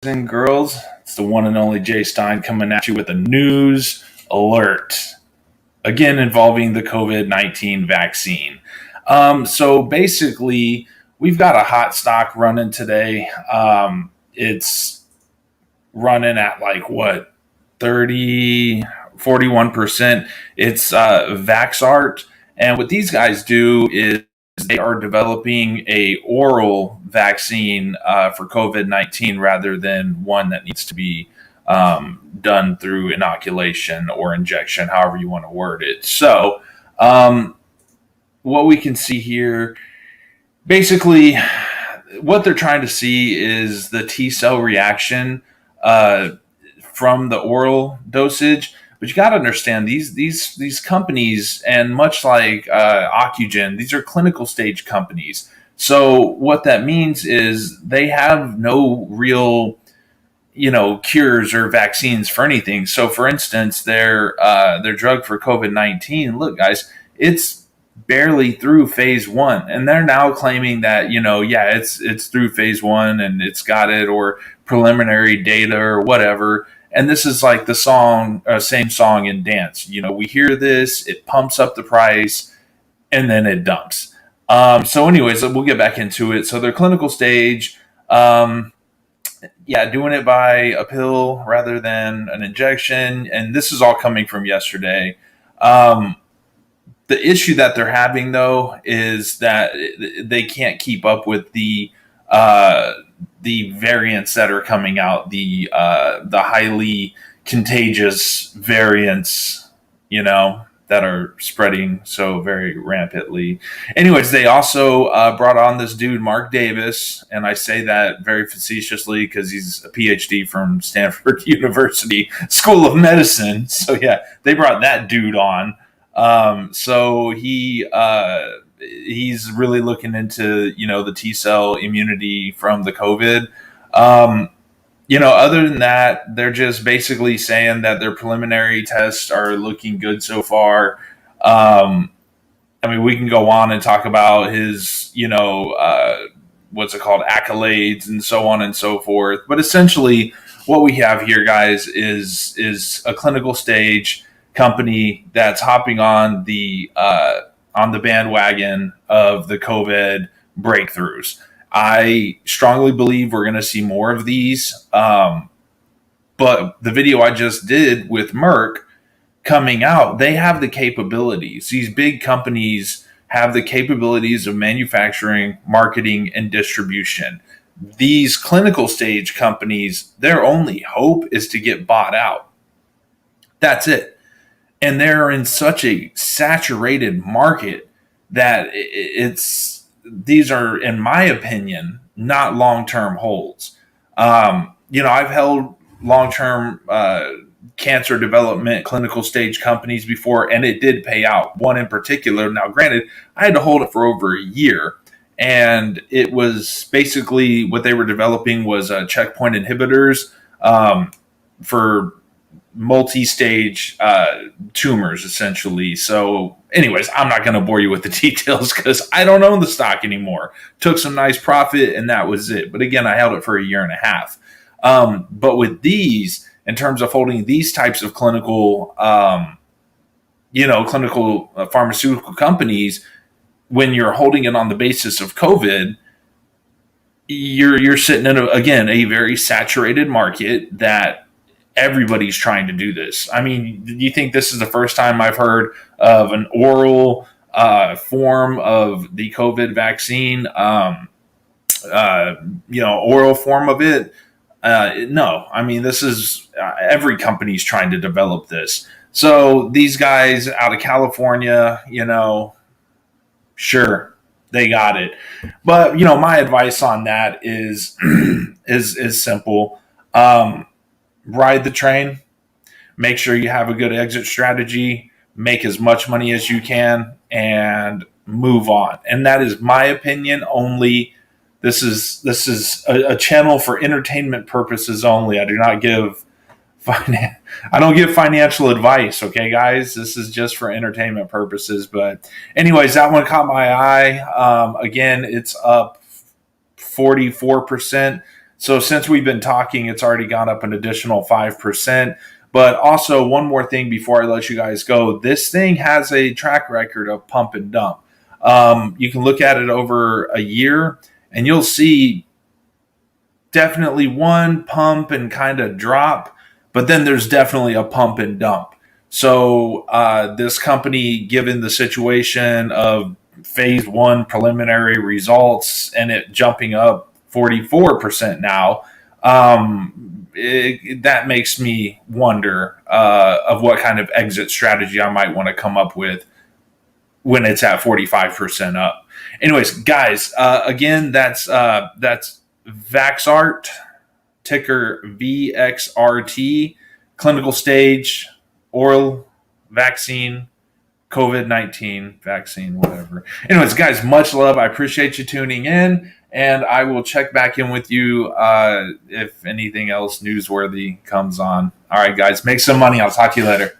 And girls, it's the one and only Jay Stein coming at you with a news alert. Again, involving the COVID-19 vaccine. So basically, we've got a hot stock running today. It's running at like what, 30, 41%. It's Vaxart. And what these guys do is they are developing a oral vaccine for COVID-19 rather than one that needs to be done through inoculation or injection, however you want to word it. So what we can see here, basically, what they're trying to see is the T cell reaction from the oral dosage. But you got to understand these companies, and much like OCGN, these are clinical stage companies. So what that means is they have no real, cures or vaccines for anything. So, for instance, their drug for COVID-19. Look, guys, it's barely through phase 1, and they're now claiming that it's through phase 1 and it's got it, or preliminary data or whatever. And this is like the same song and dance. We hear this, it pumps up the price, and then it dumps. So anyways, we'll get back into it. So their clinical stage, doing it by a pill rather than an injection. And this is all coming from yesterday. The issue that they're having, though, is that they can't keep up with the variants that are coming out, the highly contagious variants, that are spreading so very rampantly. Anyways, they also brought on this dude, Mark Davis, and I say that very facetiously because he's a PhD from Stanford University School of Medicine. So yeah, they brought that dude on. So he's really looking into, the T cell immunity from the COVID. Other than that, they're just basically saying that their preliminary tests are looking good so far. We can go on and talk about his, accolades and so on and so forth. But essentially what we have here, guys, is a clinical stage company that's hopping on the bandwagon of the COVID breakthroughs. I strongly believe we're going to see more of these. But the video I just did with Merck coming out, they have the capabilities. These big companies have the capabilities of manufacturing, marketing, and distribution. These clinical stage companies, their only hope is to get bought out. That's it. And they're in such a saturated market that these are, in my opinion, not long-term holds. I've held long-term cancer development clinical stage companies before, and it did pay out. One in particular, now granted, I had to hold it for over a year, and it was basically what they were developing was checkpoint inhibitors for multi-stage tumors, essentially. So anyways, I'm not going to bore you with the details because I don't own the stock anymore. Took some nice profit and that was it. But again, I held it for a year and a half. But with these, in terms of holding these types of clinical pharmaceutical companies, when you're holding it on the basis of COVID, you're sitting in a very saturated market that everybody's trying to do this. Do you think this is the first time I've heard of an oral form of the COVID vaccine? Oral form of it? No. This is every company's trying to develop this. So these guys out of California, sure, they got it. But my advice on that is is simple. Ride the train, make sure you have a good exit strategy, make as much money as you can, and move on. And that is my opinion only. This is a channel for entertainment purposes only. I do not give financial advice, okay, guys? This is just for entertainment purposes. But anyways, that one caught my eye. Again, it's up 44%. So since we've been talking, it's already gone up an additional 5%. But also, one more thing before I let you guys go, this thing has a track record of pump and dump. You can look at it over a year and you'll see definitely one pump and kind of drop, but then there's definitely a pump and dump. So this company, given the situation of phase one preliminary results and it jumping up 44% now, that makes me wonder of what kind of exit strategy I might want to come up with when it's at 45% up. Anyways, guys, again, that's Vaxart, ticker VXRT, clinical stage, oral vaccine, COVID-19 vaccine, whatever. Anyways, guys, much love. I appreciate you tuning in, and I will check back in with you if anything else newsworthy comes on. All right, guys, make some money. I'll talk to you later.